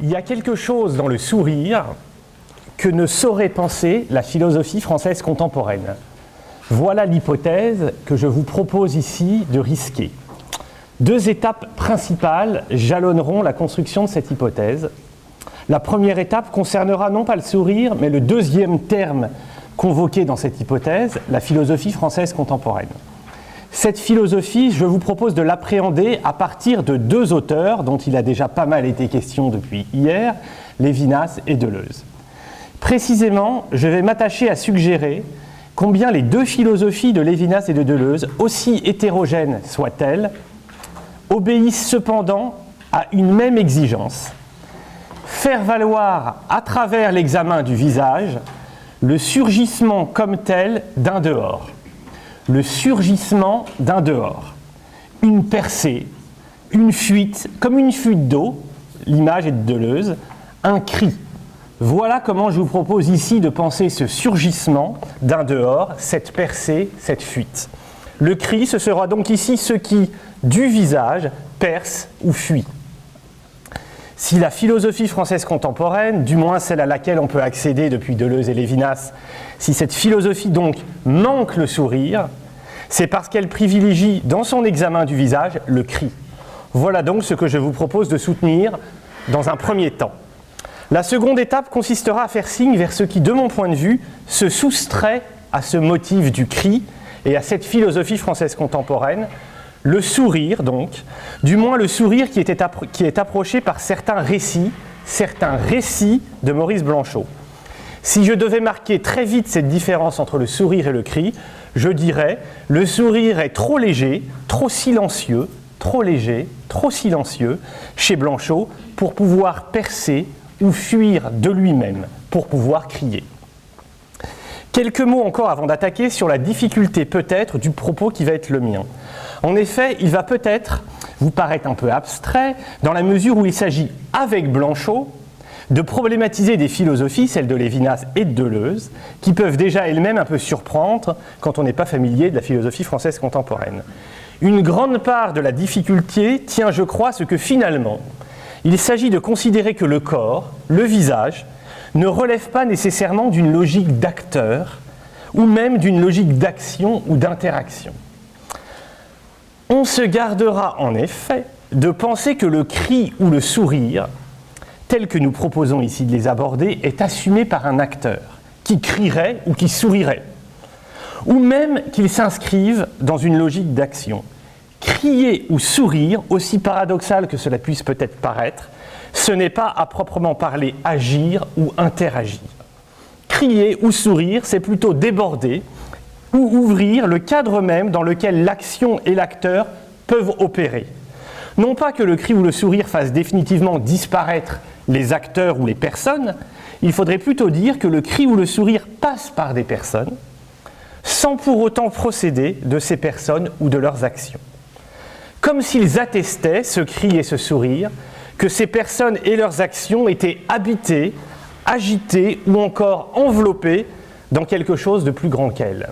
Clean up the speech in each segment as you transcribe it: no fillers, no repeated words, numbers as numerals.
Il y a quelque chose dans le sourire que ne saurait penser la philosophie française contemporaine. Voilà l'hypothèse que je vous propose ici de risquer. Deux étapes principales jalonneront la construction de cette hypothèse. La première étape concernera non pas le sourire, mais le deuxième terme convoqué dans cette hypothèse, la philosophie française contemporaine. Cette philosophie, je vous propose de l'appréhender à partir de deux auteurs dont il a déjà pas mal été question depuis hier, Lévinas et Deleuze. Précisément, je vais m'attacher à suggérer combien les deux philosophies de Lévinas et de Deleuze, aussi hétérogènes soient-elles, obéissent cependant à une même exigence: faire valoir à travers l'examen du visage le surgissement comme tel d'un dehors. Le surgissement d'un dehors. Une percée, une fuite, comme une fuite d'eau, l'image est de Deleuze, un cri. Voilà comment je vous propose ici de penser ce surgissement d'un dehors, cette percée, cette fuite. Le cri, ce sera donc ici ce qui, du visage, perce ou fuit. Si la philosophie française contemporaine, du moins celle à laquelle on peut accéder depuis Deleuze et Lévinas, si cette philosophie donc manque le sourire, c'est parce qu'elle privilégie dans son examen du visage le cri. Voilà donc ce que je vous propose de soutenir dans un premier temps. La seconde étape consistera à faire signe vers ce qui, de mon point de vue, se soustrait à ce motif du cri et à cette philosophie française contemporaine, le sourire donc, du moins le sourire qui est approché par certains récits de Maurice Blanchot. Si je devais marquer très vite cette différence entre le sourire et le cri, je dirais le sourire est trop léger, trop silencieux, trop léger, trop silencieux chez Blanchot pour pouvoir percer ou fuir de lui-même, pour pouvoir crier. Quelques mots encore avant d'attaquer sur la difficulté peut-être du propos qui va être le mien. En effet, il va peut-être vous paraître un peu abstrait dans la mesure où il s'agit, avec Blanchot, de problématiser des philosophies, celles de Lévinas et de Deleuze, qui peuvent déjà elles-mêmes un peu surprendre quand on n'est pas familier de la philosophie française contemporaine. Une grande part de la difficulté tient, je crois, à ce que finalement, il s'agit de considérer que le corps, le visage, ne relève pas nécessairement d'une logique d'acteur ou même d'une logique d'action ou d'interaction. On se gardera en effet de penser que le cri ou le sourire, tel que nous proposons ici de les aborder, est assumé par un acteur qui crierait ou qui sourirait, ou même qu'il s'inscrive dans une logique d'action. Crier ou sourire, aussi paradoxal que cela puisse peut-être paraître, ce n'est pas à proprement parler agir ou interagir. Crier ou sourire, c'est plutôt déborder ou ouvrir le cadre même dans lequel l'action et l'acteur peuvent opérer. Non pas que le cri ou le sourire fasse définitivement disparaître les acteurs ou les personnes, il faudrait plutôt dire que le cri ou le sourire passe par des personnes, sans pour autant procéder de ces personnes ou de leurs actions. Comme s'ils attestaient, ce cri et ce sourire, que ces personnes et leurs actions étaient habitées, agitées ou encore enveloppées dans quelque chose de plus grand qu'elles.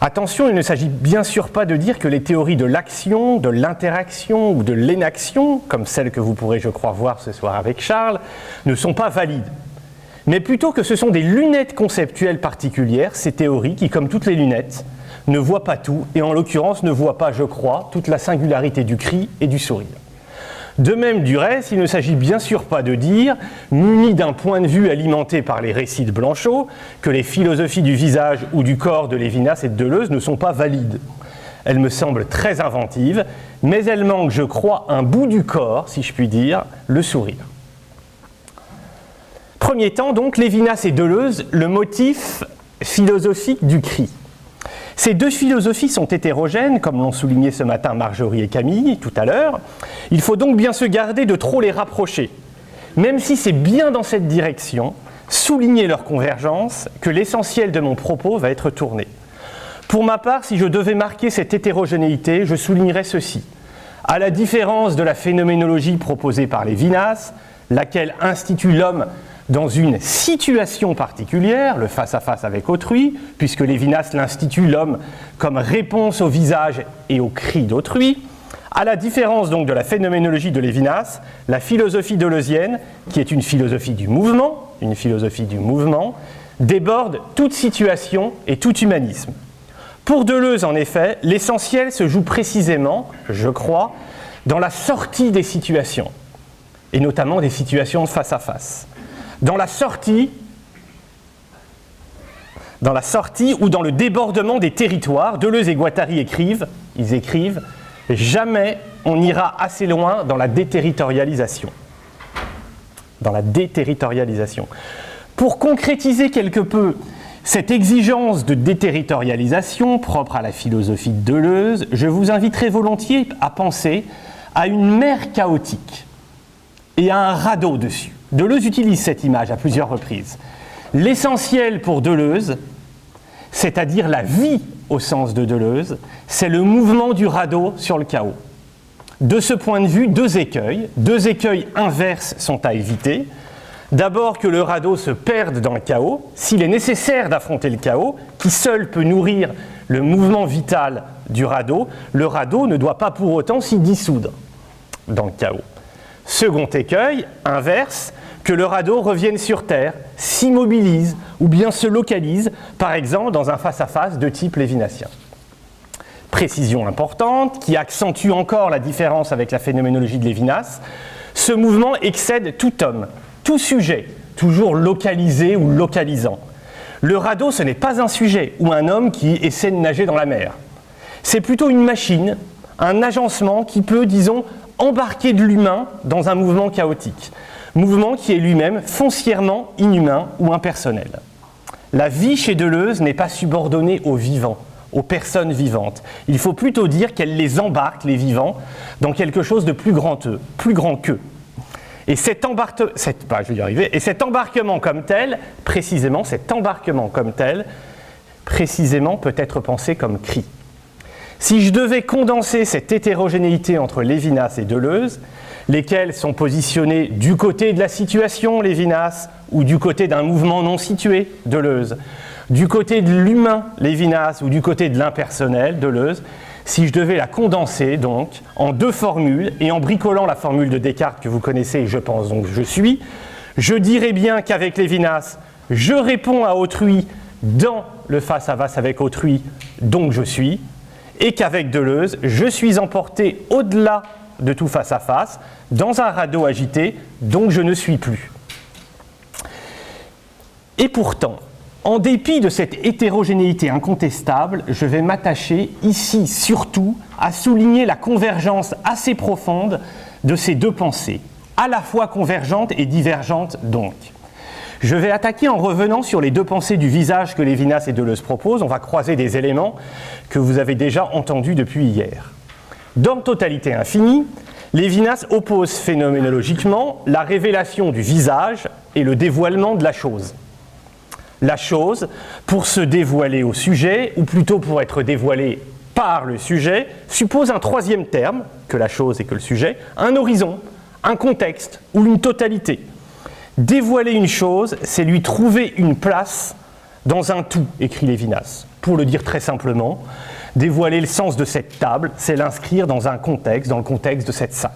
Attention, il ne s'agit bien sûr pas de dire que les théories de l'action, de l'interaction ou de l'énaction, comme celles que vous pourrez, je crois, voir ce soir avec Charles, ne sont pas valides. Mais plutôt que ce sont des lunettes conceptuelles particulières, ces théories qui, comme toutes les lunettes, ne voient pas tout, et en l'occurrence ne voient pas, je crois, toute la singularité du cri et du sourire. De même, du reste, il ne s'agit bien sûr pas de dire, muni d'un point de vue alimenté par les récits de Blanchot, que les philosophies du visage ou du corps de Lévinas et de Deleuze ne sont pas valides. Elles me semblent très inventives, mais elles manquent, je crois, un bout du corps, si je puis dire, le sourire. Premier temps, donc, Lévinas et Deleuze, le motif philosophique du cri. Ces deux philosophies sont hétérogènes, comme l'ont souligné ce matin Marjorie et Camille tout à l'heure. Il faut donc bien se garder de trop les rapprocher, même si c'est bien dans cette direction, souligner leur convergence, que l'essentiel de mon propos va être tourné. Pour ma part, si je devais marquer cette hétérogénéité, je soulignerais ceci. À la différence de la phénoménologie proposée par Lévinas, laquelle institue l'homme dans une situation particulière, le face-à-face avec autrui, puisque Lévinas l'institue l'homme comme réponse au visage et au cri d'autrui, À la différence donc de la phénoménologie de Lévinas, la philosophie deleuzienne, qui est une philosophie du mouvement, déborde toute situation et tout humanisme. Pour Deleuze, en effet, l'essentiel se joue précisément, je crois, dans la sortie des situations, et notamment des situations face à face. Dans la sortie ou dans le débordement des territoires, Deleuze et Guattari écrivent « Jamais on n'ira assez loin dans la déterritorialisation. » Pour concrétiser quelque peu cette exigence de déterritorialisation propre à la philosophie de Deleuze, je vous inviterai volontiers à penser à une mer chaotique et à un radeau dessus. Deleuze utilise cette image à plusieurs reprises. L'essentiel pour Deleuze, c'est-à-dire la vie au sens de Deleuze, c'est le mouvement du radeau sur le chaos. De ce point de vue, deux écueils inverses sont à éviter. D'abord que le radeau se perde dans le chaos, s'il est nécessaire d'affronter le chaos, qui seul peut nourrir le mouvement vital du radeau, le radeau ne doit pas pour autant s'y dissoudre dans le chaos. Second écueil, inverse, que le radeau revienne sur Terre, s'immobilise ou bien se localise, par exemple dans un face-à-face de type lévinassien. Précision importante, qui accentue encore la différence avec la phénoménologie de Lévinas, ce mouvement excède tout homme, tout sujet, toujours localisé ou localisant. Le radeau, ce n'est pas un sujet ou un homme qui essaie de nager dans la mer. C'est plutôt une machine, un agencement qui peut, disons, embarquer de l'humain dans un mouvement chaotique. Mouvement qui est lui-même foncièrement inhumain ou impersonnel. La vie chez Deleuze n'est pas subordonnée aux vivants, aux personnes vivantes. Il faut plutôt dire qu'elle les embarque, les vivants, dans quelque chose de plus grand qu'eux. Et cet embarquement comme tel, précisément, peut être pensé comme cri. Si je devais condenser cette hétérogénéité entre Lévinas et Deleuze, lesquels sont positionnés du côté de la situation, Lévinas, ou du côté d'un mouvement non situé, Deleuze, du côté de l'humain, Lévinas, ou du côté de l'impersonnel, Deleuze, si je devais la condenser donc en deux formules, et en bricolant la formule de Descartes que vous connaissez et je pense donc je suis, je dirais bien qu'avec Lévinas, je réponds à autrui dans le face-à-face avec autrui, donc je suis, et qu'avec Deleuze, je suis emporté au-delà de tout face-à-face, dans un radeau agité, donc je ne suis plus. Et pourtant, en dépit de cette hétérogénéité incontestable, je vais m'attacher ici surtout à souligner la convergence assez profonde de ces deux pensées, à la fois convergentes et divergentes donc. Je vais attaquer en revenant sur les deux pensées du visage que Lévinas et Deleuze proposent. On va croiser des éléments que vous avez déjà entendus depuis hier. Dans Totalité infinie, Lévinas oppose phénoménologiquement la révélation du visage et le dévoilement de la chose. La chose, pour se dévoiler au sujet, ou plutôt pour être dévoilée par le sujet, suppose un troisième terme, que la chose et que le sujet, un horizon, un contexte ou une totalité. Dévoiler une chose, c'est lui trouver une place dans un tout, écrit Lévinas. Pour le dire très simplement, dévoiler le sens de cette table, c'est l'inscrire dans un contexte, dans le contexte de cette salle.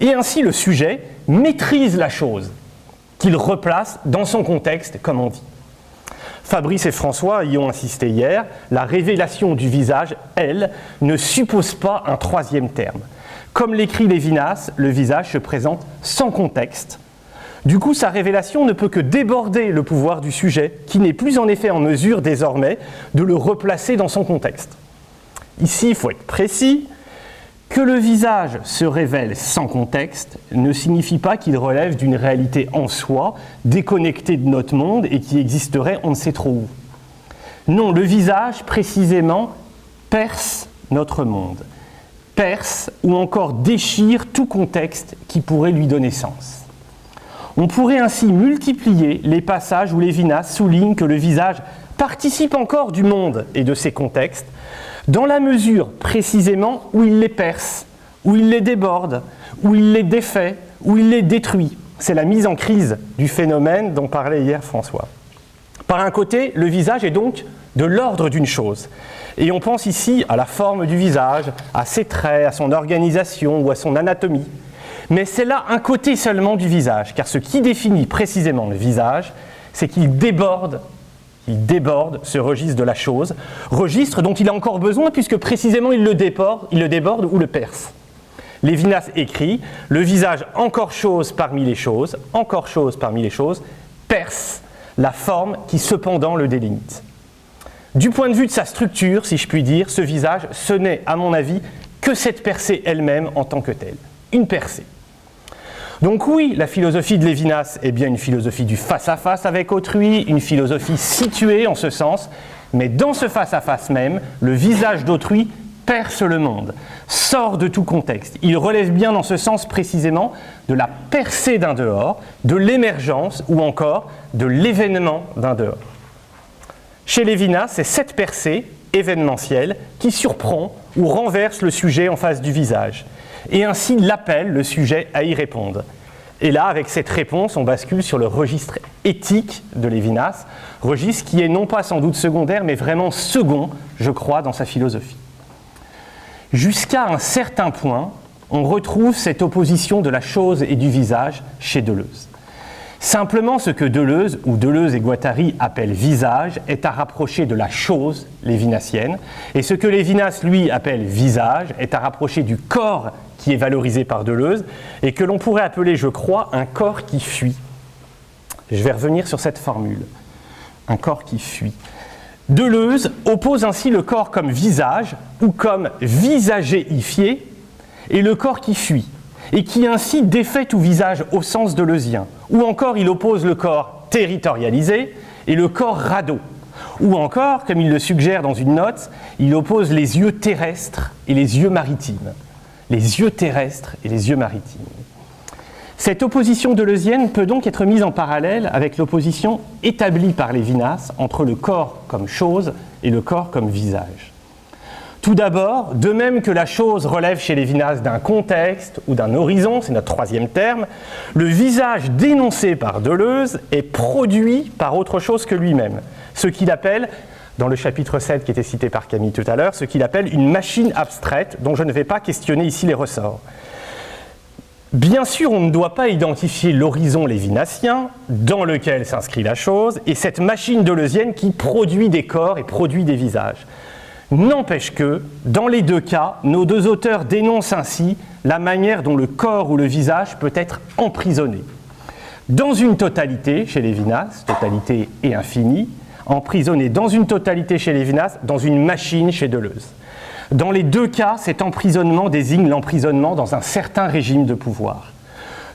Et ainsi, le sujet maîtrise la chose, qu'il replace dans son contexte, comme on dit. Fabrice et François y ont insisté hier, la révélation du visage, elle, ne suppose pas un troisième terme. Comme l'écrit Lévinas, le visage se présente sans contexte. Du coup, sa révélation ne peut que déborder le pouvoir du sujet, qui n'est plus en effet en mesure désormais de le replacer dans son contexte. Ici, il faut être précis, que le visage se révèle sans contexte ne signifie pas qu'il relève d'une réalité en soi, déconnectée de notre monde et qui existerait on ne sait trop où. Non, le visage, précisément, perce notre monde, perce ou encore déchire tout contexte qui pourrait lui donner sens. On pourrait ainsi multiplier les passages où Lévinas souligne que le visage participe encore du monde et de ses contextes, dans la mesure précisément où il les perce, où il les déborde, où il les défait, où il les détruit. C'est la mise en crise du phénomène dont parlait hier François. Par un côté, le visage est donc de l'ordre d'une chose. Et on pense ici à la forme du visage, à ses traits, à son organisation ou à son anatomie. Mais c'est là un côté seulement du visage, car ce qui définit précisément le visage, c'est qu'il déborde ce registre de la chose, registre dont il a encore besoin puisque précisément il le déborde ou le perce. Lévinas écrit « Le visage, encore chose parmi les choses, perce la forme qui cependant le délimite. » Du point de vue de sa structure, si je puis dire, ce visage, ce n'est, à mon avis, que cette percée elle-même en tant que telle. Une percée. Donc oui, la philosophie de Lévinas est bien une philosophie du face-à-face avec autrui, une philosophie située en ce sens, mais dans ce face-à-face même, le visage d'autrui perce le monde, sort de tout contexte. Il relève bien dans ce sens précisément de la percée d'un dehors, de l'émergence ou encore de l'événement d'un dehors. Chez Lévinas, c'est cette percée événementielle qui surprend ou renverse le sujet en face du visage, et ainsi l'appelle le sujet à y répondre. Et là, avec cette réponse, on bascule sur le registre éthique de Lévinas, registre qui est non pas sans doute secondaire, mais vraiment second, je crois, dans sa philosophie. Jusqu'à un certain point, on retrouve cette opposition de la chose et du visage chez Deleuze. Simplement, ce que Deleuze, ou Deleuze et Guattari appellent visage, est à rapprocher de la chose lévinassienne, et ce que Lévinas, lui, appelle visage, est à rapprocher du corps qui est valorisé par Deleuze, et que l'on pourrait appeler, je crois, un corps qui fuit. Je vais revenir sur cette formule. Un corps qui fuit. Deleuze oppose ainsi le corps comme visage, ou comme visagéifié, et le corps qui fuit, et qui ainsi défait tout visage au sens deleuzien. Ou encore, il oppose le corps territorialisé et le corps radeau. Ou encore, comme il le suggère dans une note, il oppose les yeux terrestres et les yeux maritimes. Les yeux terrestres et les yeux maritimes. Cette opposition deleuzienne peut donc être mise en parallèle avec l'opposition établie par Lévinas entre le corps comme chose et le corps comme visage. Tout d'abord, de même que la chose relève chez Lévinas d'un contexte ou d'un horizon, c'est notre troisième terme, le visage dénoncé par Deleuze est produit par autre chose que lui-même, ce qu'il appelle, dans le chapitre 7 qui était cité par Camille tout à l'heure, ce qu'il appelle une machine abstraite dont je ne vais pas questionner ici les ressorts. Bien sûr, on ne doit pas identifier l'horizon lévinassien dans lequel s'inscrit la chose et cette machine deleuzienne qui produit des corps et produit des visages. N'empêche que, dans les deux cas, nos deux auteurs dénoncent ainsi la manière dont le corps ou le visage peut être emprisonné. Dans une totalité, chez Lévinas, totalité et infinie, emprisonné dans une totalité chez Lévinas, dans une machine chez Deleuze. Dans les deux cas, cet emprisonnement désigne l'emprisonnement dans un certain régime de pouvoir.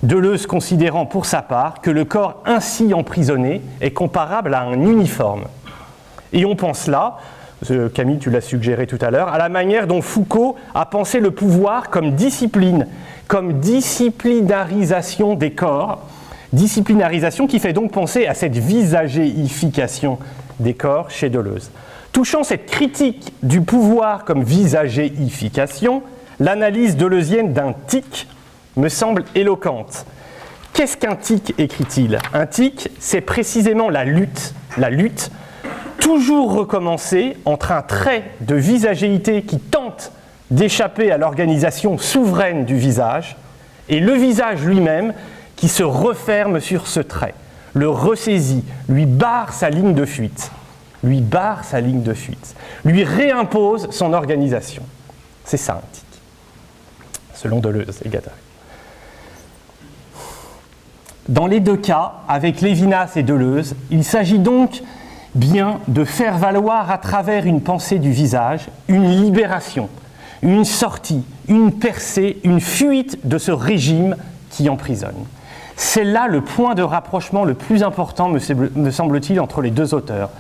Deleuze considérant pour sa part que le corps ainsi emprisonné est comparable à un uniforme. Et on pense là, Camille, tu l'as suggéré tout à l'heure, à la manière dont Foucault a pensé le pouvoir comme discipline, comme disciplinarisation des corps, disciplinarisation qui fait donc penser à cette visagéification des corps chez Deleuze. Touchant cette critique du pouvoir comme visagéification, l'analyse deleuzienne d'un tic me semble éloquente. Qu'est-ce qu'un tic, écrit-il ? Un tic, c'est précisément la lutte toujours recommencer entre un trait de visagéité qui tente d'échapper à l'organisation souveraine du visage et le visage lui-même qui se referme sur ce trait, le ressaisit, lui barre sa ligne de fuite, lui réimpose son organisation. C'est ça un tic, selon Deleuze et Guattari. Dans les deux cas, avec Lévinas et Deleuze, il s'agit donc bien de faire valoir à travers une pensée du visage une libération, une sortie, une percée, une fuite de ce régime qui emprisonne. C'est là le point de rapprochement le plus important, me semble-t-il, entre les deux auteurs.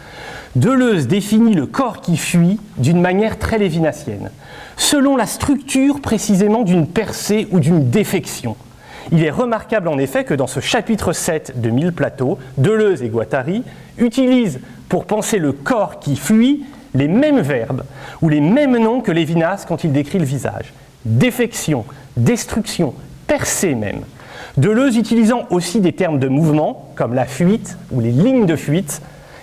Deleuze définit le corps qui fuit d'une manière très lévinassienne, selon la structure précisément d'une percée ou d'une défection. Il est remarquable en effet que dans ce chapitre 7 de Mille plateaux, Deleuze et Guattari utilisent pour penser le corps qui fuit les mêmes verbes ou les mêmes noms que Lévinas quand il décrit le visage. Défection, destruction, percée même. Deleuze utilisant aussi des termes de mouvement comme la fuite ou les lignes de fuite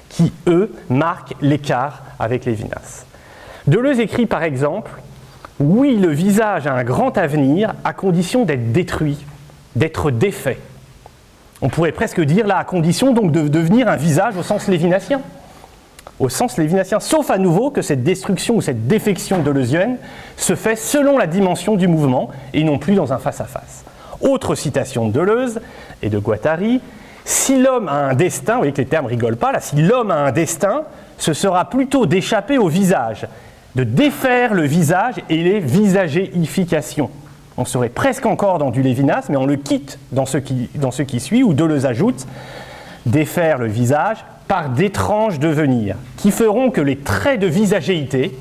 qui, eux, marquent l'écart avec Lévinas. Deleuze écrit par exemple « Oui, le visage a un grand avenir à condition d'être détruit, d'être défait. » On pourrait presque dire là à condition donc de devenir un visage au sens lévinassien. Au sens lévinassien, sauf à nouveau que cette destruction ou cette défection deleuzienne se fait selon la dimension du mouvement et non plus dans un face-à-face. Autre citation de Deleuze et de Guattari, « Si l'homme a un destin, vous voyez que les termes ne rigolent pas là, si l'homme a un destin, ce sera plutôt d'échapper au visage, de défaire le visage et les visagéifications. » On serait presque encore dans du Lévinas, mais on le quitte dans ce qui suit, où Deleuze ajoute « défaire le visage par d'étranges devenirs, qui feront que les traits de visagéité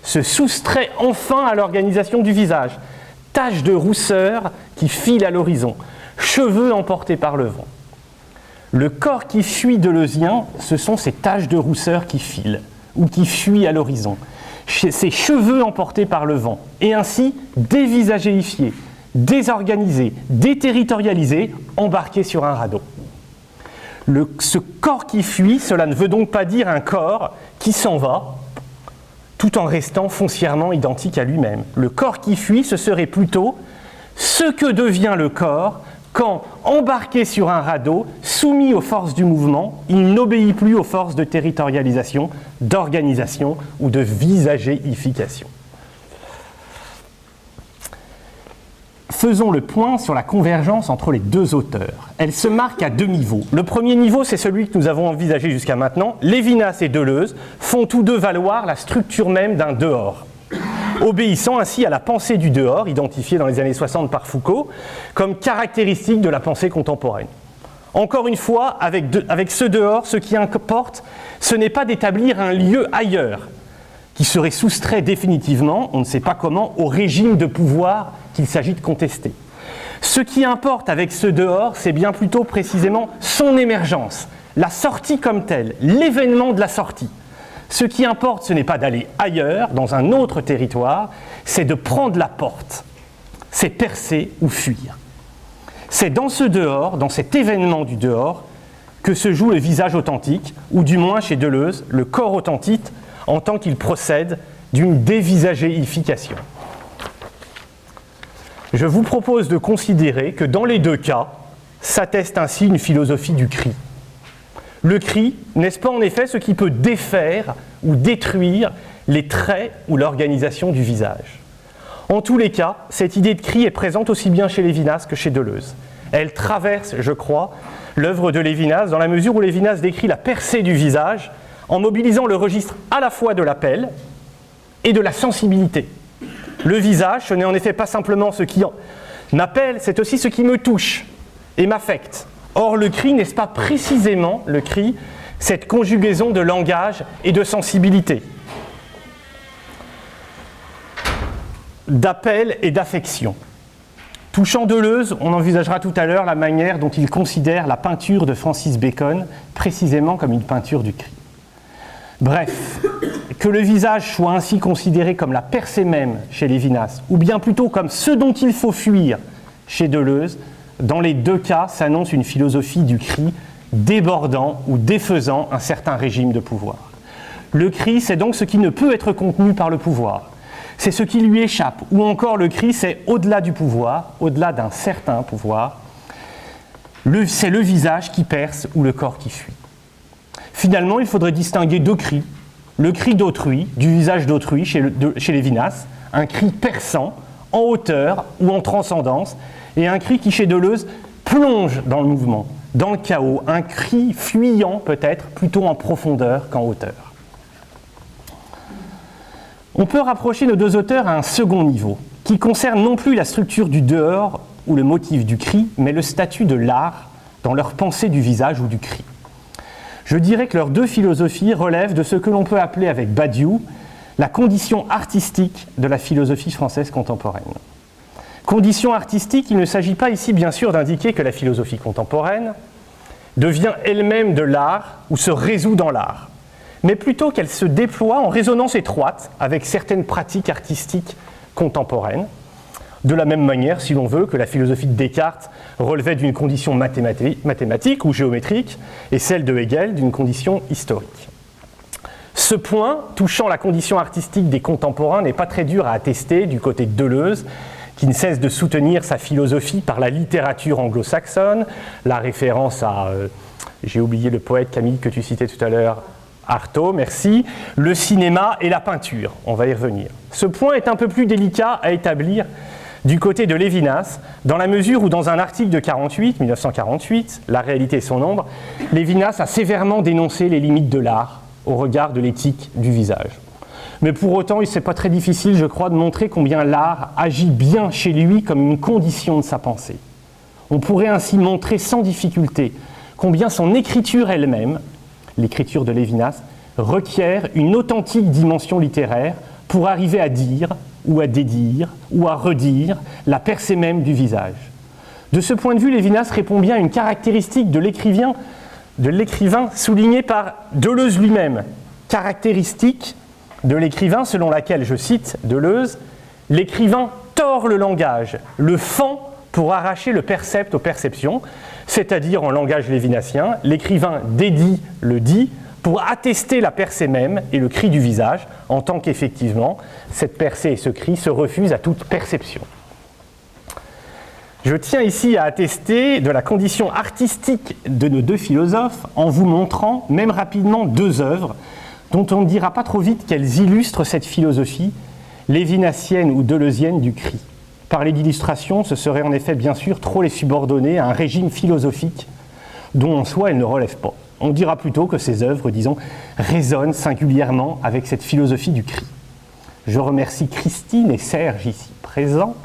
se soustraient enfin à l'organisation du visage, taches de rousseur qui filent à l'horizon, cheveux emportés par le vent. Le corps qui fuit deleuzien, ce sont ces taches de rousseur qui filent, ou qui fuient à l'horizon, ces cheveux emportés par le vent, et ainsi dévisagéifiés, désorganisés, déterritorialisés, embarqués sur un radeau. Ce corps qui fuit, cela ne veut donc pas dire un corps qui s'en va, tout en restant foncièrement identique à lui-même. Le corps qui fuit, ce serait plutôt ce que devient le corps quand, embarqué sur un radeau, soumis aux forces du mouvement, il n'obéit plus aux forces de territorialisation, d'organisation ou de visagéification. Faisons le point sur la convergence entre les deux auteurs. Elle se marque à deux niveaux. Le premier niveau, c'est celui que nous avons envisagé jusqu'à maintenant. Lévinas et Deleuze font tous deux valoir la structure même d'un dehors, obéissant ainsi à la pensée du dehors, identifiée dans les années 60 par Foucault, comme caractéristique de la pensée contemporaine. Encore une fois, avec ce dehors, ce qui importe, ce n'est pas d'établir un lieu ailleurs, qui serait soustrait définitivement, on ne sait pas comment, au régime de pouvoir qu'il s'agit de contester. Ce qui importe avec ce dehors, c'est bien plutôt précisément son émergence, la sortie comme telle, l'événement de la sortie. Ce qui importe, ce n'est pas d'aller ailleurs, dans un autre territoire, c'est de prendre la porte, c'est percer ou fuir. C'est dans ce dehors, dans cet événement du dehors, que se joue le visage authentique, ou du moins chez Deleuze, le corps authentique, en tant qu'il procède d'une dévisagéification. Je vous propose de considérer que dans les deux cas, s'atteste ainsi une philosophie du cri. Le cri, n'est-ce pas en effet ce qui peut défaire ou détruire les traits ou l'organisation du visage? En tous les cas, cette idée de cri est présente aussi bien chez Lévinas que chez Deleuze. Elle traverse, je crois, l'œuvre de Lévinas dans la mesure où Lévinas décrit la percée du visage en mobilisant le registre à la fois de l'appel et de la sensibilité. Le visage, ce n'est en effet pas simplement ce qui m'appelle, c'est aussi ce qui me touche et m'affecte. Or, le cri, n'est-ce pas précisément, le cri, cette conjugaison de langage et de sensibilité, d'appel et d'affection. Touchant Deleuze, on envisagera tout à l'heure la manière dont il considère la peinture de Francis Bacon précisément comme une peinture du cri. Bref, que le visage soit ainsi considéré comme la percée même chez Lévinas, ou bien plutôt comme ce dont il faut fuir chez Deleuze, dans les deux cas s'annonce une philosophie du cri débordant ou défaisant un certain régime de pouvoir. Le cri, c'est donc ce qui ne peut être contenu par le pouvoir. C'est ce qui lui échappe, ou encore le cri, c'est au-delà du pouvoir, au-delà d'un certain pouvoir. C'est le visage qui perce ou le corps qui fuit. Finalement, il faudrait distinguer deux cris. Le cri d'autrui, du visage d'autrui chez Lévinas, un cri perçant, en hauteur ou en transcendance, et un cri qui, chez Deleuze, plonge dans le mouvement, dans le chaos, un cri fuyant peut-être, plutôt en profondeur qu'en hauteur. On peut rapprocher nos deux auteurs à un second niveau, qui concerne non plus la structure du dehors ou le motif du cri, mais le statut de l'art dans leur pensée du visage ou du cri. Je dirais que leurs deux philosophies relèvent de ce que l'on peut appeler avec Badiou la condition artistique de la philosophie française contemporaine. Condition artistique, il ne s'agit pas ici bien sûr d'indiquer que la philosophie contemporaine devient elle-même de l'art ou se résout dans l'art, mais plutôt qu'elle se déploie en résonance étroite avec certaines pratiques artistiques contemporaines, de la même manière, si l'on veut, que la philosophie de Descartes relevait d'une condition mathématique ou géométrique, et celle de Hegel d'une condition historique. Ce point, touchant la condition artistique des contemporains, n'est pas très dur à attester du côté de Deleuze, qui ne cesse de soutenir sa philosophie par la littérature anglo-saxonne, la référence à, j'ai oublié le poète Camille que tu citais tout à l'heure, Artaud, merci, le cinéma et la peinture, on va y revenir. Ce point est un peu plus délicat à établir du côté de Lévinas, dans la mesure où dans un article de 1948, La réalité et son ombre, Lévinas a sévèrement dénoncé les limites de l'art au regard de l'éthique du visage. Mais pour autant, il n'est pas très difficile, je crois, de montrer combien l'art agit bien chez lui comme une condition de sa pensée. On pourrait ainsi montrer sans difficulté combien son écriture elle-même, l'écriture de Lévinas, requiert une authentique dimension littéraire pour arriver à dire, ou à dédire, ou à redire la percée même du visage. De ce point de vue, Lévinas répond bien à une caractéristique de l'écrivain soulignée par Deleuze lui-même, caractéristique de l'écrivain selon laquelle, je cite Deleuze, « l'écrivain tord le langage, le fend pour arracher le percept aux perceptions », c'est-à-dire en langage lévinassien, l'écrivain dédie le dit pour attester la percée même et le cri du visage, en tant qu'effectivement, cette percée et ce cri se refusent à toute perception. Je tiens ici à attester de la condition artistique de nos deux philosophes en vous montrant, même rapidement, deux œuvres dont on ne dira pas trop vite qu'elles illustrent cette philosophie lévinassienne ou deleuzienne du cri. Parler d'illustration, ce serait en effet bien sûr trop les subordonner à un régime philosophique dont en soi elles ne relèvent pas. On dira plutôt que ces œuvres, disons, résonnent singulièrement avec cette philosophie du cri. Je remercie Christine et Serge ici présents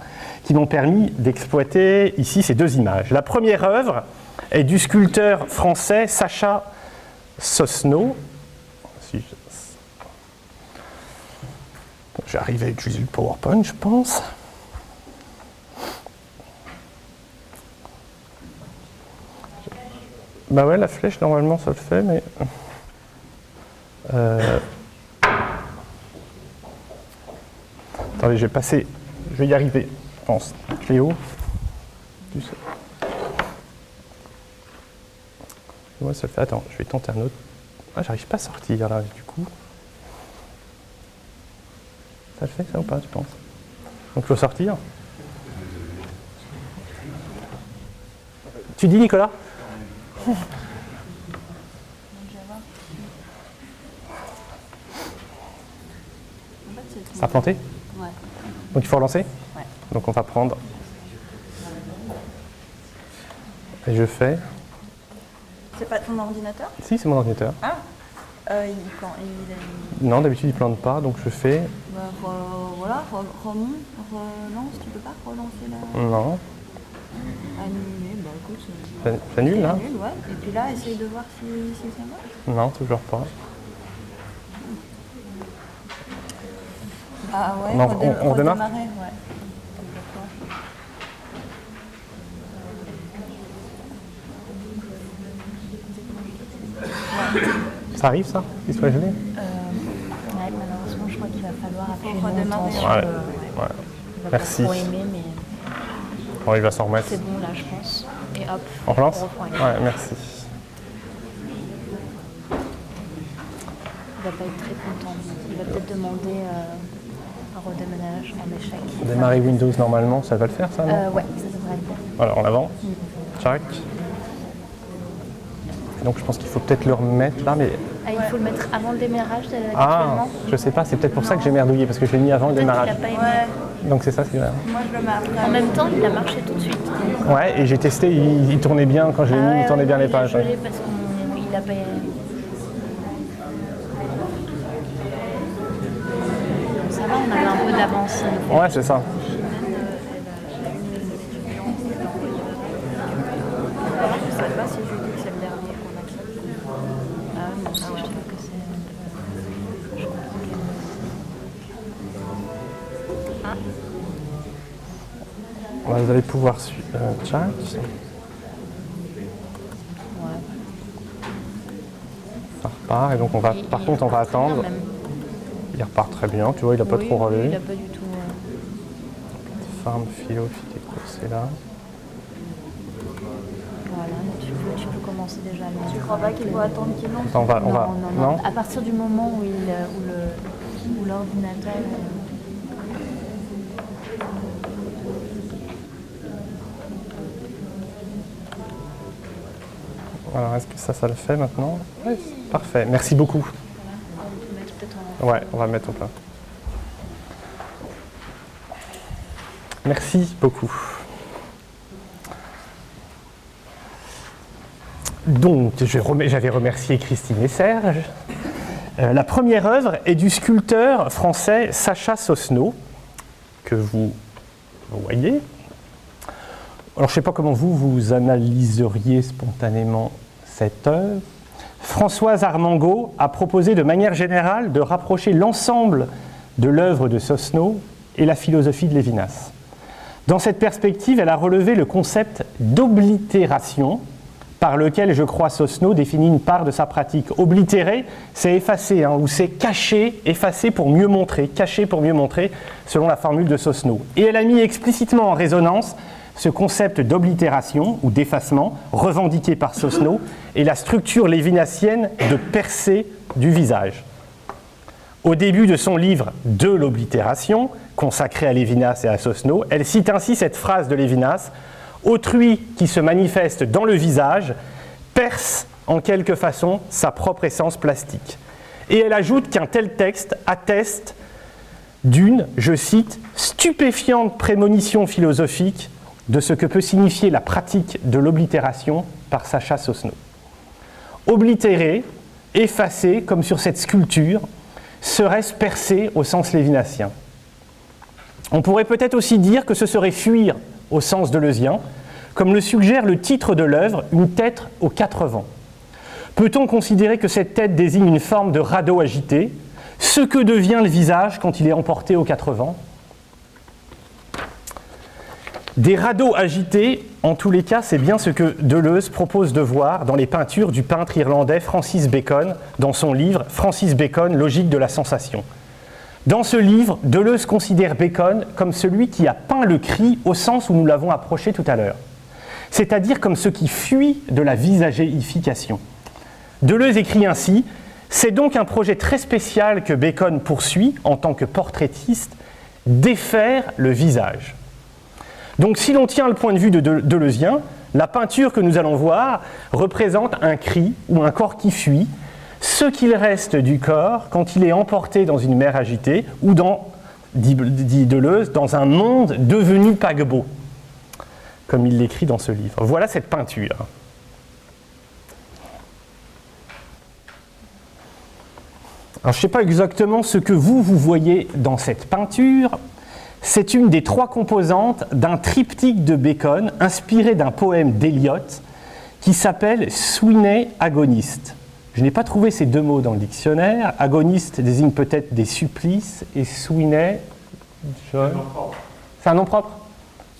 qui m'ont permis d'exploiter ici ces deux images. La première œuvre est du sculpteur français Sacha Sosno. J'arrive à utiliser le PowerPoint, je pense. Bah ouais, la flèche, normalement, ça le fait, mais... Attendez, je vais y arriver, je pense. Cléo. Ouais, ça le fait. Attends, je vais tenter un autre. Ah, j'arrive pas à sortir, là, du coup. Ça le fait, ça, ou pas, tu penses? Donc, il faut sortir. Tu dis, Nicolas? Ça a planté? Ouais. Donc il faut relancer? Ouais. Donc on va prendre. Et je fais. C'est pas ton ordinateur? Si, c'est mon ordinateur. Ah Non, d'habitude il plante pas, donc je fais. Bah, voilà, relance, tu peux pas relancer la. Non. Annuler, bah écoute. J'annule là? Annule, ouais. Et puis là, essaye de voir si ça marche. Non, toujours pas. Ah ouais, on redémarre? Redémarrer, ouais. Ça arrive ça? Qu'il soit gelé? Ouais, malheureusement, je crois qu'il va falloir appuyer redémarrer. longtemps sur Ouais. le... Ouais. Il va Merci. pas trop aimer, mais Bon, il va s'en remettre. c'est bon là, je pense. Et hop, On relance? reprend. Ouais, merci. Il va pas être très content. Il va peut-être demander un redéménage en échec. Démarrer Windows normalement, ça va le faire ça, non? Ouais, ça devrait être bien. Voilà, en avant. Tchac. Donc je pense qu'il faut peut-être le remettre là, mais... Ah, il faut le mettre avant le démarrage Ah, habituellement. je sais pas, c'est peut-être pour ça que j'ai merdouillé, parce que je l'ai mis avant le Peut-être qu'il démarrage. a pas aimé. Ouais, Donc c'est ça, c'est vrai. moi je le mets après. En même temps, il a marché tout de suite. Donc, Ouais, et j'ai testé, il tournait bien, quand je l'ai mis, il tournait bien les pages. Il a ouais. gelé parce qu'il a pas... Ça va, on avait un peu d'avance. Ouais, c'est ça. Je sais pas si je lui dis que c'est le dernier qu'on accepte. Ah, moi aussi, je trouve que c'est un peu... Je comprends que... Là, vous allez pouvoir suivre. Tchac. Ouais. Ça repart, et donc on va, par contre, on va attendre. Même. Il repart très bien, tu vois, il n'a pas Oui, trop râlé. Il n'a pas du tout... Farm, philo, c'est là. Voilà, tu peux commencer commencer déjà à le Tu crois pas qu'il faut attendre qu'il lance? Attends, non. À partir du moment où l'ordinateur... Alors, est-ce que ça le fait maintenant? Oui, parfait. Merci beaucoup. Ouais, on va le mettre au plat. Merci beaucoup. Donc, j'avais remercié Christine et Serge. La première œuvre est du sculpteur français Sacha Sosno, que vous voyez. Alors, je ne sais pas comment vous analyseriez spontanément cette œuvre. Françoise Armango a proposé de manière générale de rapprocher l'ensemble de l'œuvre de Sosno et la philosophie de Lévinas. Dans cette perspective, elle a relevé le concept d'oblitération, par lequel, je crois, Sosno définit une part de sa pratique. Oblitérer, c'est effacer, ou c'est cacher, effacer pour mieux montrer, cacher pour mieux montrer, selon la formule de Sosno. Et elle a mis explicitement en résonance ce concept d'oblitération ou d'effacement, revendiqué par Sosno, et la structure lévinassienne de percée du visage. Au début de son livre « De l'oblitération », consacré à Lévinas et à Sosno, elle cite ainsi cette phrase de Lévinas: « Autrui qui se manifeste dans le visage perce en quelque façon sa propre essence plastique. » Et elle ajoute qu'un tel texte atteste d'une, je cite, « stupéfiante prémonition philosophique de ce que peut signifier la pratique de l'oblitération par Sacha Sosno. » Oblitérer, effacer, comme sur cette sculpture, serait-ce percer au sens lévinassien. On pourrait peut-être aussi dire que ce serait fuir au sens deleuzien, comme le suggère le titre de l'œuvre, une tête aux 4 vents. Peut-on considérer que cette tête désigne une forme de radeau agité, ce que devient le visage quand il est emporté aux 4 vents? Des radeaux agités, en tous les cas, c'est bien ce que Deleuze propose de voir dans les peintures du peintre irlandais Francis Bacon, dans son livre « Francis Bacon, logique de la sensation ». Dans ce livre, Deleuze considère Bacon comme celui qui a peint le cri au sens où nous l'avons approché tout à l'heure, c'est-à-dire comme ce qui fuit de la visagéification. Deleuze écrit ainsi: « C'est donc un projet très spécial que Bacon poursuit en tant que portraitiste, défaire le visage. » Donc si l'on tient le point de vue de Deleuzien, la peinture que nous allons voir représente un cri ou un corps qui fuit, ce qu'il reste du corps quand il est emporté dans une mer agitée ou dit Deleuze, dans un monde devenu paquebot, comme il l'écrit dans ce livre. Voilà cette peinture. Alors, je ne sais pas exactement ce que vous voyez dans cette peinture. C'est une des 3 composantes d'un triptyque de Bacon inspiré d'un poème d'Eliot qui s'appelle « Sweeney agoniste ». Je n'ai pas trouvé ces 2 mots dans le dictionnaire. Agoniste désigne peut-être des supplices et Sweeney... C'est un nom propre.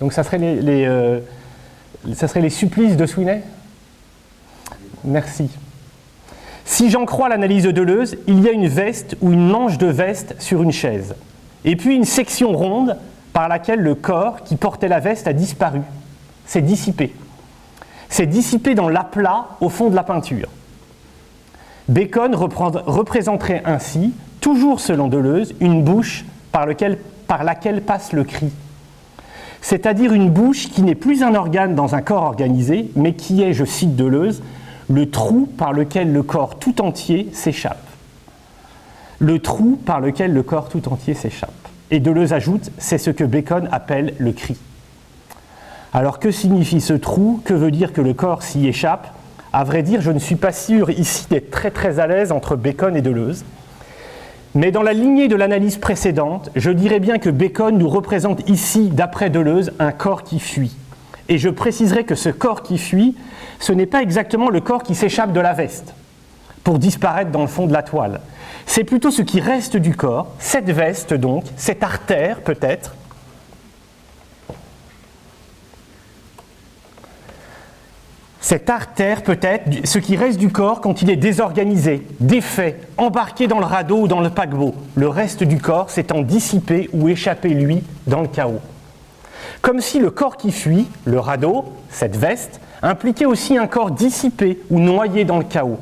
Donc ça serait les supplices de Sweeney? Merci. Si j'en crois l'analyse de Deleuze, il y a une veste ou une manche de veste sur une chaise. Et puis une section ronde par laquelle le corps qui portait la veste a disparu. C'est dissipé. C'est dissipé dans l'aplat au fond de la peinture. Bacon représenterait ainsi, toujours selon Deleuze, une bouche par laquelle passe le cri. C'est-à-dire une bouche qui n'est plus un organe dans un corps organisé, mais qui est, je cite Deleuze, le trou par lequel le corps tout entier s'échappe. Le trou par lequel le corps tout entier s'échappe. Et Deleuze ajoute, c'est ce que Bacon appelle le cri. Alors que signifie ce trou? Que veut dire que le corps s'y échappe? À vrai dire, je ne suis pas sûr ici d'être très à l'aise entre Bacon et Deleuze. Mais dans la lignée de l'analyse précédente, je dirais bien que Bacon nous représente ici, d'après Deleuze, un corps qui fuit. Et je préciserai que ce corps qui fuit, ce n'est pas exactement le corps qui s'échappe de la veste pour disparaître dans le fond de la toile. C'est plutôt ce qui reste du corps, cette veste donc, cette artère peut-être, cette artère peut-être, ce qui reste du corps quand il est désorganisé, défait, embarqué dans le radeau ou dans le paquebot, le reste du corps s'étant dissipé ou échappé lui dans le chaos. Comme si le corps qui fuit, le radeau, cette veste, impliquait aussi un corps dissipé ou noyé dans le chaos,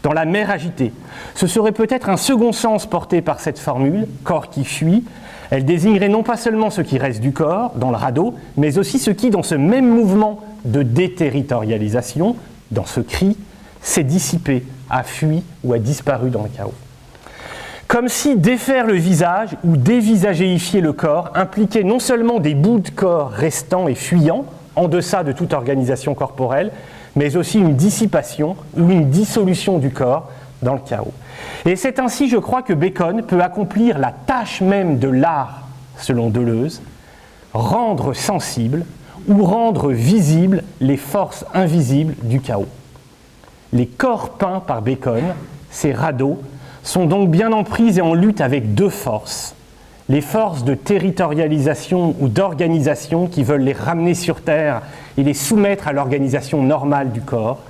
dans la mer agitée. Ce serait peut-être un second sens porté par cette formule, corps qui fuit. Elle désignerait non pas seulement ce qui reste du corps, dans le radeau, mais aussi ce qui, dans ce même mouvement de déterritorialisation, dans ce cri, s'est dissipé, a fui ou a disparu dans le chaos. Comme si défaire le visage ou dévisagéifier le corps impliquait non seulement des bouts de corps restants et fuyants, en deçà de toute organisation corporelle, mais aussi une dissipation ou une dissolution du corps dans le chaos. Et c'est ainsi, je crois, que Bacon peut accomplir la tâche même de l'art, selon Deleuze, rendre sensible ou rendre visibles les forces invisibles du chaos. Les corps peints par Bacon, ces radeaux, sont donc bien en prise et en lutte avec deux forces. Les forces de territorialisation ou d'organisation qui veulent les ramener sur Terre et les soumettre à l'organisation normale du corps,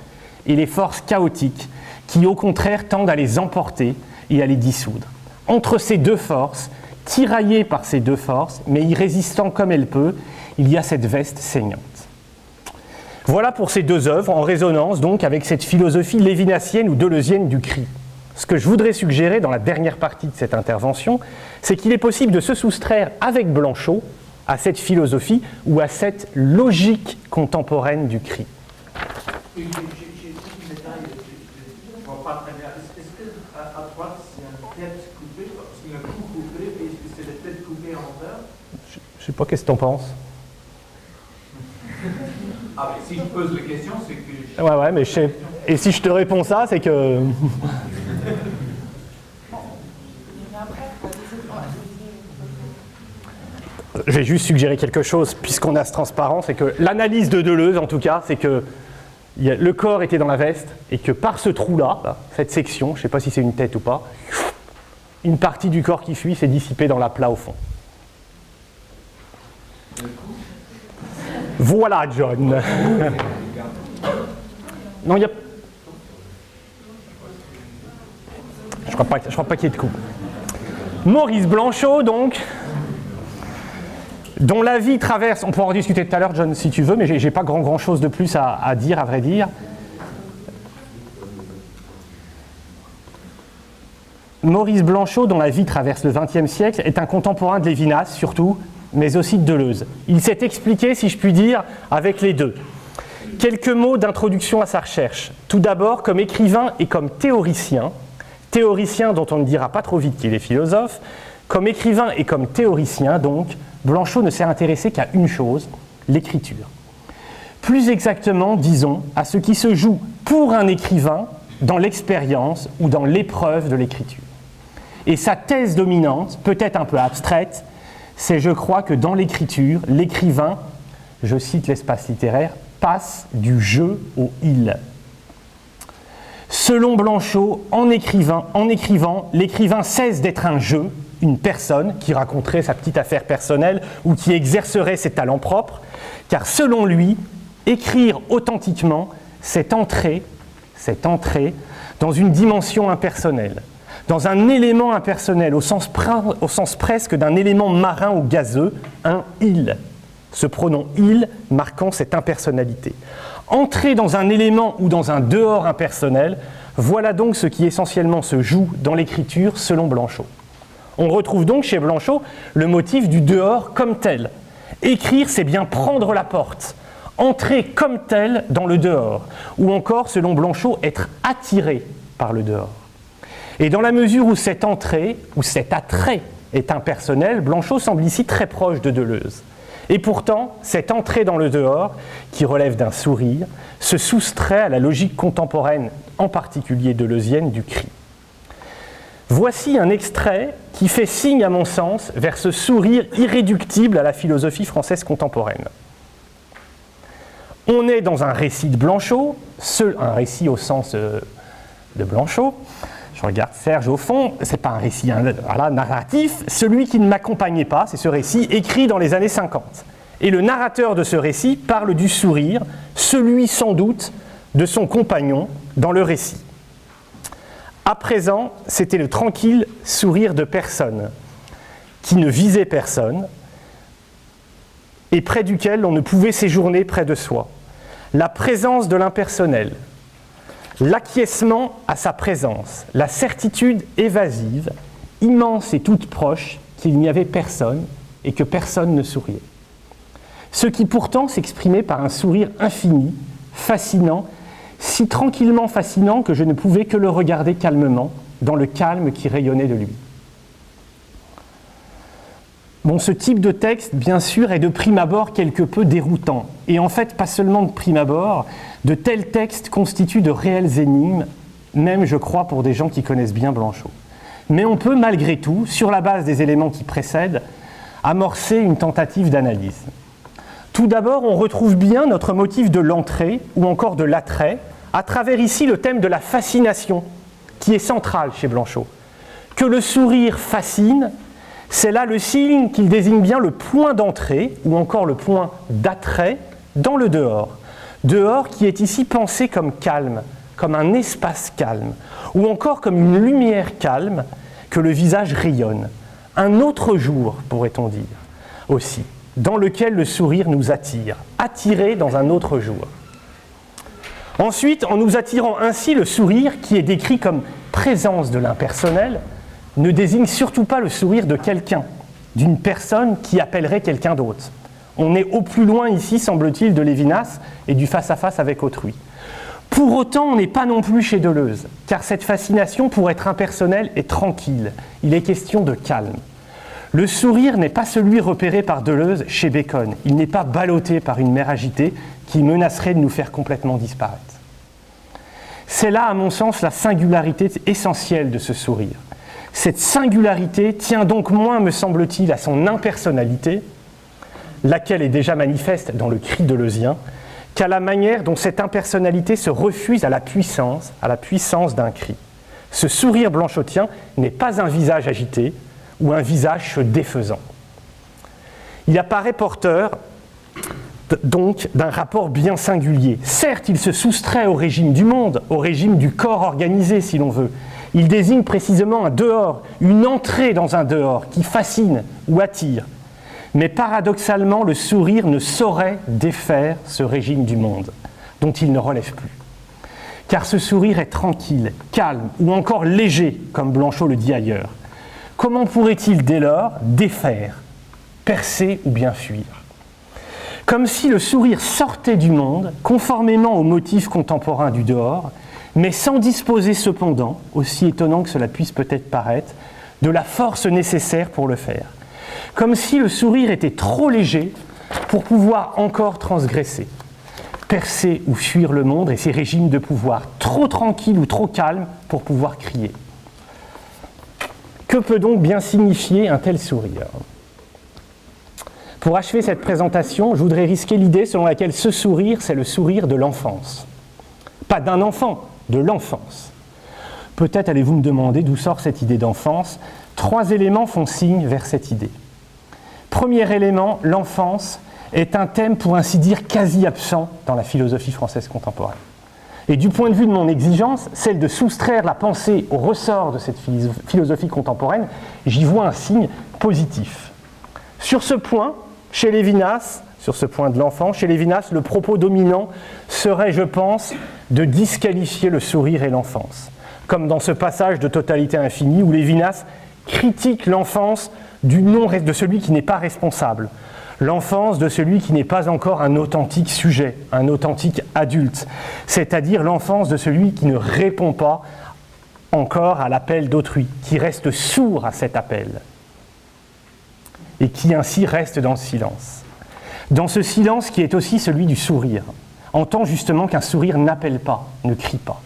et les forces chaotiques qui, au contraire, tendent à les emporter et à les dissoudre. Entre ces deux forces, tiraillée par ces deux forces, mais y résistant comme elle peut, il y a cette veste saignante. Voilà pour ces deux œuvres, en résonance donc avec cette philosophie lévinassienne ou deleuzienne du cri. Ce que je voudrais suggérer dans la dernière partie de cette intervention, c'est qu'il est possible de se soustraire avec Blanchot à cette philosophie ou à cette logique contemporaine du cri. J'ai un petit détail, je ne vois pas très bien. Est-ce qu'à droite, c'est une tête coupée, parce qu'il y a un cou coupé, et est-ce que c'est la tête coupée en hauteur? Je ne sais pas, qu'est-ce que tu en penses? Ah, mais si je pose la question, c'est que... Ouais, mais je sais. Et si je te réponds ça, c'est que... Je vais juste suggérer quelque chose, puisqu'on a ce transparent, c'est que l'analyse de Deleuze, en tout cas, c'est que le corps était dans la veste, et que par ce trou-là, là, cette section, je ne sais pas si c'est une tête ou pas, une partie du corps qui fuit s'est dissipée dans l'aplat au fond. Voilà, John. Non, il y a... Je crois pas qu'il y ait de coup. Maurice Blanchot, donc, dont la vie traverse... On pourra en discuter tout à l'heure, John, si tu veux, mais j'ai pas grand chose de plus à dire, à vrai dire. Maurice Blanchot, dont la vie traverse le XXe siècle, est un contemporain de Lévinas, surtout, mais aussi de Deleuze. Il s'est expliqué, si je puis dire, avec les deux. Quelques mots d'introduction à sa recherche. Tout d'abord, comme écrivain et comme théoricien dont on ne dira pas trop vite qu'il est philosophe, comme écrivain et comme théoricien, donc, Blanchot ne s'est intéressé qu'à une chose, l'écriture. Plus exactement, disons, à ce qui se joue pour un écrivain dans l'expérience ou dans l'épreuve de l'écriture. Et sa thèse dominante, peut-être un peu abstraite, c'est, je crois, que dans l'écriture, l'écrivain, je cite l'espace littéraire, passe du je au il. Selon Blanchot, en écrivant, l'écrivain cesse d'être un je, une personne qui raconterait sa petite affaire personnelle ou qui exercerait ses talents propres, car selon lui, écrire authentiquement, c'est entrer dans une dimension impersonnelle, dans un élément impersonnel, au sens presque d'un élément marin ou gazeux, un « il », ce pronom « il » marquant cette impersonnalité. Entrer dans un élément ou dans un dehors impersonnel, voilà donc ce qui essentiellement se joue dans l'écriture selon Blanchot. On retrouve donc chez Blanchot le motif du dehors comme tel. Écrire, c'est bien prendre la porte, entrer comme tel dans le dehors, ou encore, selon Blanchot, être attiré par le dehors. Et dans la mesure où cette entrée, ou cet attrait est impersonnel, Blanchot semble ici très proche de Deleuze. Et pourtant, cette entrée dans le dehors, qui relève d'un sourire, se soustrait à la logique contemporaine, en particulier deleuzienne, du cri. Voici un extrait qui fait signe, à mon sens, vers ce sourire irréductible à la philosophie française contemporaine. On est dans un récit de Blanchot, un récit au sens de Blanchot. Je regarde Serge au fond, c'est pas un récit narratif, celui qui ne m'accompagnait pas, c'est ce récit écrit dans les années 50. Et le narrateur de ce récit parle du sourire, celui sans doute de son compagnon dans le récit. À présent, c'était le tranquille sourire de personne, qui ne visait personne, et près duquel on ne pouvait séjourner près de soi. la présence de l'impersonnel, l'acquiescement à sa présence, la certitude évasive, immense et toute proche, qu'il n'y avait personne et que personne ne souriait. Ce qui pourtant s'exprimait par un sourire infini, fascinant, si tranquillement fascinant que je ne pouvais que le regarder calmement, dans le calme qui rayonnait de lui. Bon, ce type de texte, bien sûr, est de prime abord quelque peu déroutant. Et en fait, pas seulement de prime abord, de tels textes constituent de réelles énigmes, même, je crois, pour des gens qui connaissent bien Blanchot. Mais on peut, malgré tout, sur la base des éléments qui précèdent, amorcer une tentative d'analyse. Tout d'abord, on retrouve bien notre motif de l'entrée, ou encore de l'attrait, à travers ici le thème de la fascination, qui est central chez Blanchot. Que le sourire fascine, c'est là le signe qu'il désigne bien le point d'entrée, ou encore le point d'attrait, dans le dehors. Dehors qui est ici pensé comme calme, comme un espace calme, ou encore comme une lumière calme que le visage rayonne. Un autre jour, pourrait-on dire, aussi, dans lequel le sourire nous attire, attiré dans un autre jour. Ensuite, en nous attirant ainsi, le sourire, qui est décrit comme présence de l'impersonnel, ne désigne surtout pas le sourire de quelqu'un, d'une personne qui appellerait quelqu'un d'autre. On est au plus loin ici, semble-t-il, de Lévinas et du face-à-face avec autrui. Pour autant, on n'est pas non plus chez Deleuze, car cette fascination, pour être impersonnelle, est tranquille. Il est question de calme. Le sourire n'est pas celui repéré par Deleuze chez Bacon. Il n'est pas ballotté par une mer agitée qui menacerait de nous faire complètement disparaître. C'est là, à mon sens, la singularité essentielle de ce sourire. Cette singularité tient donc moins, me semble-t-il, à son impersonnalité, laquelle est déjà manifeste dans le cri deleuzien, qu'à la manière dont cette impersonnalité se refuse à la puissance d'un cri. Ce sourire blanchotien n'est pas un visage agité ou un visage se défaisant. Il apparaît porteur donc d'un rapport bien singulier. Certes, il se soustrait au régime du monde, au régime du corps organisé, si l'on veut. Il désigne précisément un dehors, une entrée dans un dehors qui fascine ou attire. Mais paradoxalement, le sourire ne saurait défaire ce régime du monde, dont il ne relève plus. Car ce sourire est tranquille, calme ou encore léger, comme Blanchot le dit ailleurs. Comment pourrait-il dès lors défaire, percer ou bien fuir ? Comme si le sourire sortait du monde, conformément au motif contemporain du dehors, mais sans disposer cependant, aussi étonnant que cela puisse peut-être paraître, de la force nécessaire pour le faire. Comme si le sourire était trop léger pour pouvoir encore transgresser, percer ou fuir le monde et ses régimes de pouvoir, trop tranquilles ou trop calmes pour pouvoir crier. Que peut donc bien signifier un tel sourire ? Pour achever cette présentation, je voudrais risquer l'idée selon laquelle ce sourire, c'est le sourire de l'enfance. Pas d'un enfant, de l'enfance. Peut-être allez-vous me demander d'où sort cette idée d'enfance. 3 éléments font signe vers cette idée. Premier élément, l'enfance est un thème pour ainsi dire quasi absent dans la philosophie française contemporaine. Et du point de vue de mon exigence, celle de soustraire la pensée au ressort de cette philosophie contemporaine, j'y vois un signe positif. Sur ce point, chez Lévinas, sur ce point de l'enfant, chez Lévinas, le propos dominant serait, je pense, de disqualifier le sourire et l'enfance. Comme dans ce passage de Totalité infinie où Lévinas critique l'enfance de celui qui n'est pas responsable, l'enfance de celui qui n'est pas encore un authentique sujet, un authentique adulte, c'est-à-dire l'enfance de celui qui ne répond pas encore à l'appel d'autrui, qui reste sourd à cet appel et qui ainsi reste dans le silence. Dans ce silence qui est aussi celui du sourire, en tant justement qu'un sourire n'appelle pas, ne crie pas.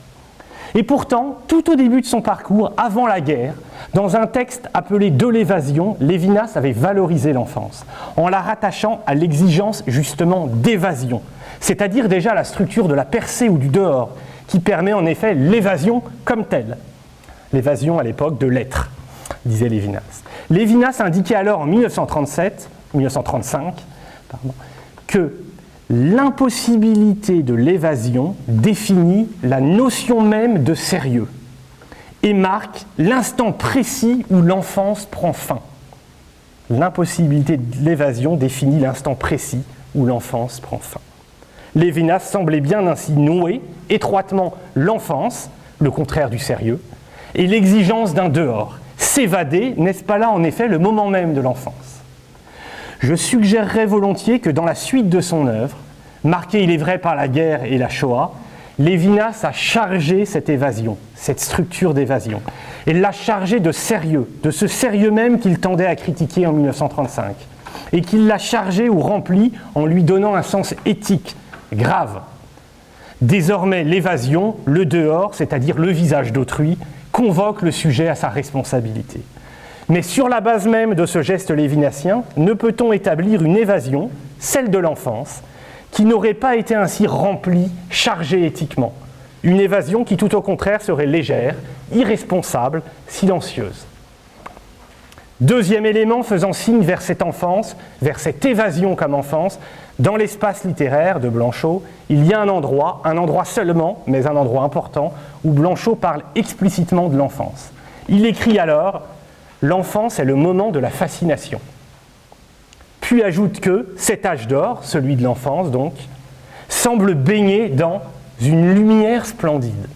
Et pourtant, tout au début de son parcours, avant la guerre, dans un texte appelé « De l'évasion », Lévinas avait valorisé l'enfance, en la rattachant à l'exigence justement d'évasion, c'est-à-dire déjà la structure de la percée ou du dehors, qui permet en effet l'évasion comme telle. L'évasion à l'époque de l'être, disait Lévinas. Lévinas indiquait alors en 1935 que l'impossibilité de l'évasion définit la notion même de sérieux et marque l'instant précis où l'enfance prend fin. L'impossibilité de l'évasion définit l'instant précis où l'enfance prend fin. Lévinas semblait bien ainsi nouer étroitement l'enfance, le contraire du sérieux, et l'exigence d'un dehors. S'évader, n'est-ce pas là en effet le moment même de l'enfance? Je suggérerais volontiers que dans la suite de son œuvre, marquée il est vrai par la guerre et la Shoah, Lévinas a chargé cette évasion, cette structure d'évasion, et l'a chargé de sérieux, de ce sérieux même qu'il tendait à critiquer en 1935, et qu'il l'a chargé ou rempli en lui donnant un sens éthique grave. Désormais, l'évasion, le dehors, c'est-à-dire le visage d'autrui, convoque le sujet à sa responsabilité. Mais sur la base même de ce geste lévinassien, ne peut-on établir une évasion, celle de l'enfance, qui n'aurait pas été ainsi remplie, chargée éthiquement? Une évasion qui tout au contraire serait légère, irresponsable, silencieuse. Deuxième élément faisant signe vers cette enfance, vers cette évasion comme enfance, dans l'espace littéraire de Blanchot, il y a un endroit seulement, mais un endroit important, où Blanchot parle explicitement de l'enfance. Il écrit alors « L'enfance est le moment de la fascination ». Puis ajoute que cet âge d'or, celui de l'enfance donc, semble baigner dans une lumière splendide.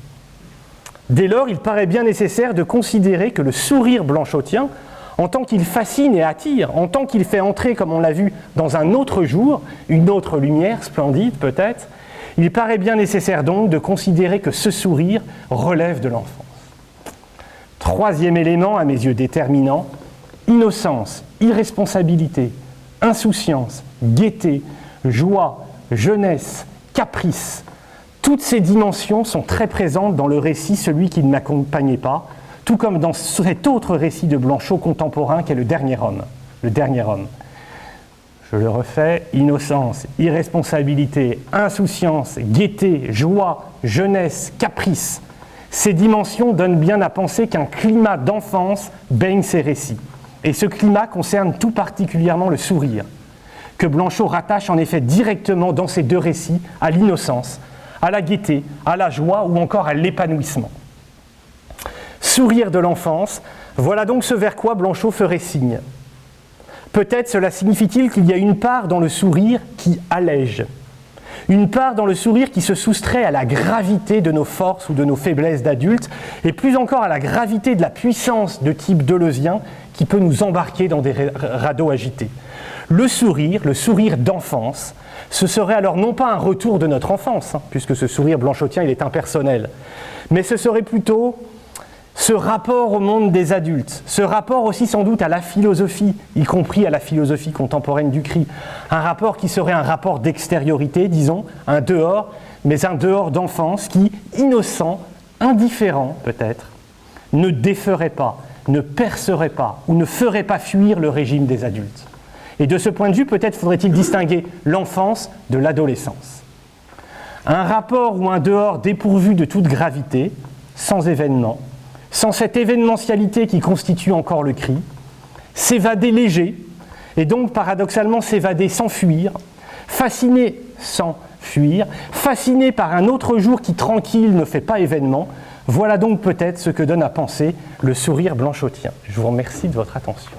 Dès lors, il paraît bien nécessaire de considérer que le sourire blanchotien, en tant qu'il fascine et attire, en tant qu'il fait entrer, comme on l'a vu, dans un autre jour, une autre lumière splendide peut-être, il paraît bien nécessaire donc de considérer que ce sourire relève de l'enfance. Troisième élément, à mes yeux déterminant, innocence, irresponsabilité, insouciance, gaieté, joie, jeunesse, caprice. Toutes ces dimensions sont très présentes dans le récit, celui qui ne m'accompagnait pas, tout comme dans cet autre récit de Blanchot contemporain qu'est Le Dernier Homme. Le Dernier Homme. Je le refais, innocence, irresponsabilité, insouciance, gaieté, joie, jeunesse, caprice. Ces dimensions donnent bien à penser qu'un climat d'enfance baigne ces récits. Et ce climat concerne tout particulièrement le sourire, que Blanchot rattache en effet directement dans ces deux récits à l'innocence, à la gaieté, à la joie ou encore à l'épanouissement. Sourire de l'enfance, voilà donc ce vers quoi Blanchot ferait signe. Peut-être cela signifie-t-il qu'il y a une part dans le sourire qui allège, une part dans le sourire qui se soustrait à la gravité de nos forces ou de nos faiblesses d'adultes, et plus encore à la gravité de la puissance de type deleuzien qui peut nous embarquer dans des radeaux agités. Le sourire d'enfance, ce serait alors non pas un retour de notre enfance, puisque ce sourire blanchotien il est impersonnel, mais ce serait plutôt ce rapport au monde des adultes, ce rapport aussi sans doute à la philosophie, y compris à la philosophie contemporaine du cri, un rapport qui serait un rapport d'extériorité, disons, un dehors, mais un dehors d'enfance qui, innocent, indifférent peut-être, ne déferait pas, ne percerait pas ou ne ferait pas fuir le régime des adultes. Et de ce point de vue, peut-être faudrait-il distinguer l'enfance de l'adolescence. Un rapport ou un dehors dépourvu de toute gravité, sans événement, sans cette événementialité qui constitue encore le cri, s'évader léger, et donc paradoxalement s'évader sans fuir, fasciné sans fuir, fasciné par un autre jour qui tranquille ne fait pas événement, voilà donc peut-être ce que donne à penser le sourire blanchotien. Je vous remercie de votre attention.